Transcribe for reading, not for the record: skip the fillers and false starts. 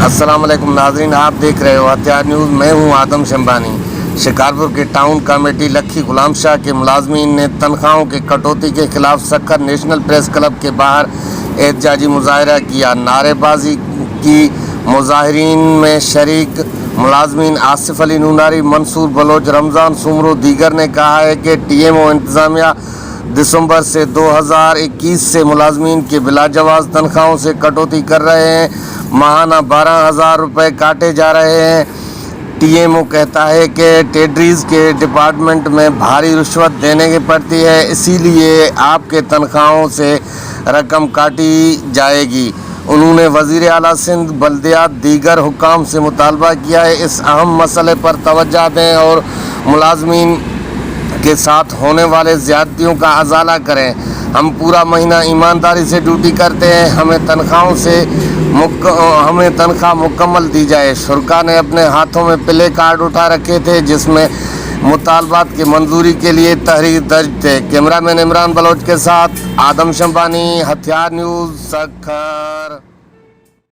السلام علیکم ناظرین، آپ دیکھ رہے ہو ہتھیار نیوز۔ میں ہوں آدم شمبانی۔ شکارپور کے ٹاؤن کمیٹی لکھی غلام شاہ کے ملازمین نے تنخواہوں کی کٹوتی کے خلاف سکھر نیشنل پریس کلب کے باہر احتجاجی مظاہرہ کیا۔ نعرے بازی کی۔ مظاہرین میں شریک ملازمین آصف علی نوناری، منصور بلوچ، رمضان سومرو دیگر نے کہا ہے کہ ٹی ایم او انتظامیہ دسمبر سے 2021 سے ملازمین کے بلا جواز تنخواہوں سے کٹوتی کر رہے ہیں۔ ماہانہ 12,000 روپے کاٹے جا رہے ہیں۔ ٹی ایم او کہتا ہے کہ ٹریڈریز کے ڈپارٹمنٹ میں بھاری رشوت دینے کی پڑتی ہے، اسی لیے آپ کے تنخواہوں سے رقم کاٹی جائے گی۔ انہوں نے وزیر اعلیٰ سندھ، بلدیات، دیگر حکام سے مطالبہ کیا ہے اس اہم مسئلے پر توجہ دیں اور ملازمین کے ساتھ ہونے والے زیادتیوں کا ازالہ کریں۔ ہم پورا مہینہ ایمانداری سے ڈیوٹی کرتے ہیں، ہمیں تنخواہ مکمل دی جائے۔ شرکا نے اپنے ہاتھوں میں پلے کارڈ اٹھا رکھے تھے جس میں مطالبات کی منظوری کے لیے تحریر درج تھے۔ کیمرہ مین عمران بلوچ کے ساتھ آدم شمبانی، ہتھیار نیوز، سکھر۔